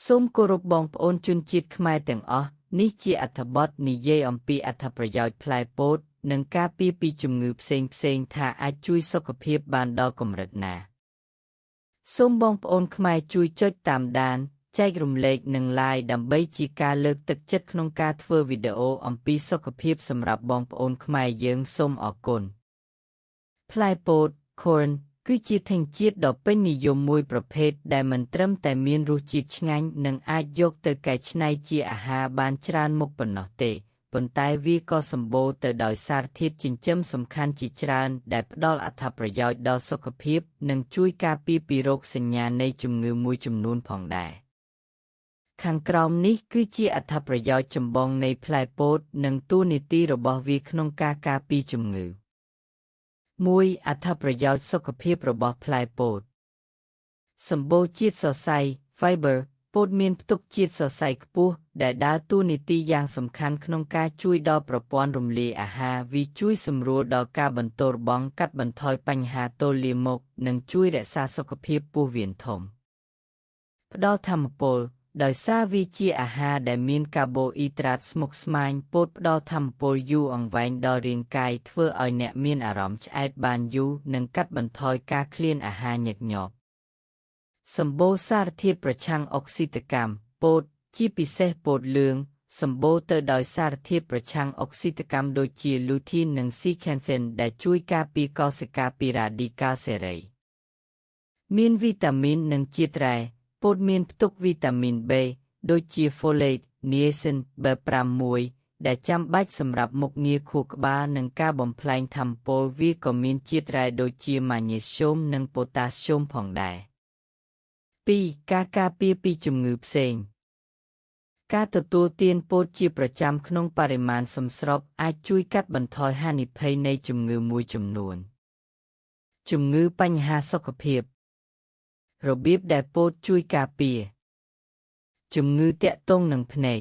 សូមគោរពបងប្អូនជនជាតិខ្មែរទាំងអស់នេះជាអត្ថបទនិយាយអំពីអត្ថប្រយោជន៍ផ្លែពោតនិងការពារពីជំងឺផ្សេងៗថាអាចជួយសុខភាពបានដល់កម្រិតណាសូមបងប្អូនខ្មែរជួយចុចតាមដានចែករំលែកនិង Like ដើម្បីជាការលើកទឹកចិត្តក្នុងការធ្វើវីដេអូអំពីសុខភាពសម្រាប់បងប្អូនខ្មែរយើងសូមអរគុណផ្លែពោត Corn គឺជាធញ្ញជាតិដ៏ពេញនិយមមួយប្រភេទដែលមិនត្រឹមតែមានរសជាតិឆ្ងាញ់និងអាចយកទៅកែច្នៃជាអាហារបានច្រើនមុខប៉ុណ្ណោះទេប៉ុន្តែវាក៏សម្បូរទៅដោយសារធាតុចិញ្ចឹមសំខាន់ជាច្រើនដែលផ្ដល់អត្ថប្រយោជន៍ដល់សុខភាពនិងជួយការពារពីរោគសញ្ញានៃជំងឺមួយចំនួនផងដែរខាងក្រោមនេះគឺជាអត្ថប្រយោជន៍ចម្បងនៃផ្លែពោតនិងតួនាទីរបស់វាក្នុងការការពារជំងឺ1. អត្ថប្រយោជន៍សុខភាពរបស់ផ្លែពោតសម្បូរជាតិសរសៃ Fiber ពោតមានផ្ទុកជាតិសរសៃខ្ពស់ដែលដើរតួនាទីយ៉ាងសំខាន់ក្នុងការជួយដល់ប្រព័ន្ធរំលាយអាហារវាជួយសម្រួលដល់ការបន្ទោរបងកាត់បន្ថយបញ្ហាទល់លាមកនិងជួយរក្សាសុខភាពពោះវៀនធំផ្ដល់ថាមពលដោយសារវាជាអាហារដែលមានកាបូអ៊ីដ្រាតស្មុគស្មាញពោតផ្ដល់ថាមពលយូរអង្វែងដល់រាងកាយធ្វើឲ្យអ្នកមានអារម្មណ៍ឆ្អែតបានយូរនិងកាត់បន្ថយការឃ្លានអាហារញឹកញាប់សម្បូរសារធាតុប្រឆាំងអុកស៊ីតកម្មពោតជាពិសេសពោតលឿងសម្បូរទៅដោយសារធាតុប្រឆាំងអុកស៊ីតកម្មដូចជា Lutein និង Zeaxanthin ដែលជួយការពារកោសិកាពីរ៉ាឌីកាល់សេរីមានវីតាមីននិងជាតិរ៉ែពោតមានផ្ទុកវីតាមីន B ដូចជា Folate, Niacin, B6 ដែលចាំបាច់សម្រាប់មុខងារខួរក្បាលនិងការបំប្លែងថាមពលវាក៏មានជាតិរ៉ែដូចជាម៉ាញ៉េស្យូមនិងប៉ូតាស្យូមផងដែរ 2. ការការពារពីជំងឺផ្សេងការទទួលទានពោតជាប្រចាំក្នុងបរិមាណសមស្របអាចជួយកាត់បន្ថយហានិភ័យនៃជំងឺមួយចំនួនជំងឺបញ្ហាសុខភាពរបៀបដែលពោតជួយការពារជំងឺទាក់ទងនឹងភ្នែក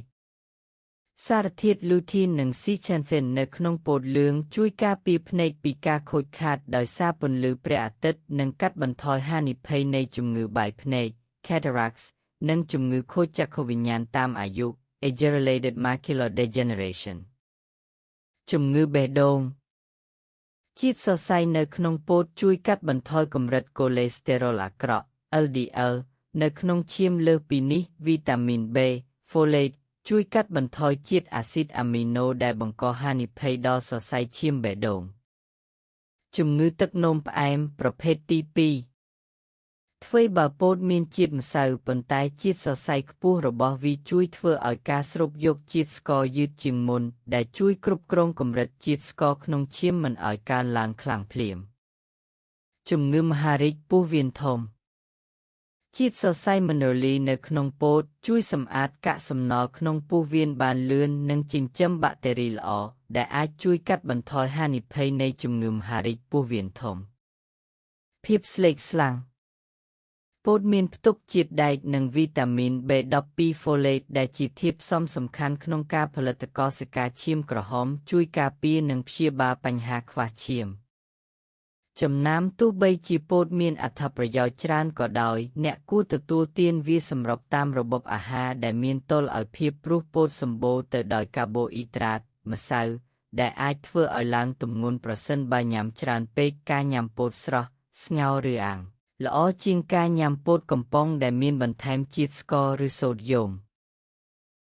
សារធាតុ Lutein និង Zeaxanthin នៅក្នុងពោតលឿងជួយការពារភ្នែកពីការខូចខាតដោយសារពន្លឺព្រះអាទិត្យនិងកាត់បន្ថយហានិភ័យនៃជំងឺបាយភ្នែក Cataracts និងជំងឺខូចចក្ខុវិញ្ញាណតាមអាយុ Age-related macular degeneration ជំងឺបេះដូងជាតិសរសៃនៅក្នុងពោតជួយកាត់បន្ថយកម្រិតកូលេស្តេរ៉ុលអាក្រក់ LDL នៅក្នុងឈាមលើសពីនេះវីតាមីន B, Folate ជួយកាត់បន្ថយជាតិអាស៊ីតអាមីណូដែលបង្កហានិភ័យដល់សរសៃឈាមបេះដូងជំងឺទឹកនោមផ្អែមប្រភេទទី2ធ្វើបើពោតមានជាតិម្សៅប៉ុន្តែជាតិសរសៃខ្ពស់របស់វាជួយធ្វើឲ្យការស្រូបយកជាតិស្ករយឺតជាងមុនដែលជួយគ្រប់គ្រងកម្រិតជាតិស្ករក្នុងឈាមមិនឲ្យកើនឡើងខ្លាំងភ្លាមជំងឺមហារីកពោះវៀនធំជាតិសរសៃមីណូលីនៅក្នុងពោតជួយសម្អាតកាកសំណល់ក្នុងពោះវៀនបានលឿននិងចិញ្ចឹមបាក់តេរីល្អដែលអាចជួយកាត់បន្ថយហានិភ័យនៃជំងឺមហារីកពោះវៀនធំភាពស្លេកស្លាំងពោតមានផ្ទុកជាតិដែកនិងវីតាមីន B12 Folate ដែលជាធាតុផ្សំសំខាន់ក្នុងការផលិតកោសិកាឈាមក្រហមជួយការពារនិងព្យាបាលបញ្ហាខ្វះឈាមចំណាំទោះបីជាពោតមានអត្ថប្រយោជន៍ច្រើនក៏ដោយអ្នកគួរទទួលទានវាសម្របតាមរបបអាហារដែលមានតុល្យភាពព្រោះពោតសម្បូរទៅដោយកាបូអ៊ីដ្រាត ម្សៅដែលអាចធ្វើឲ្យឡើងទម្ងន់ប្រសិនបើញ៉ាំច្រើនពេកការញ៉ាំពោតស្រស់ស្ងោរឬអាំងល្អជាងការញ៉ាំពោតកំប៉ុងដែលមានបន្ថែមជាតិស្ករឬសូដ្យូម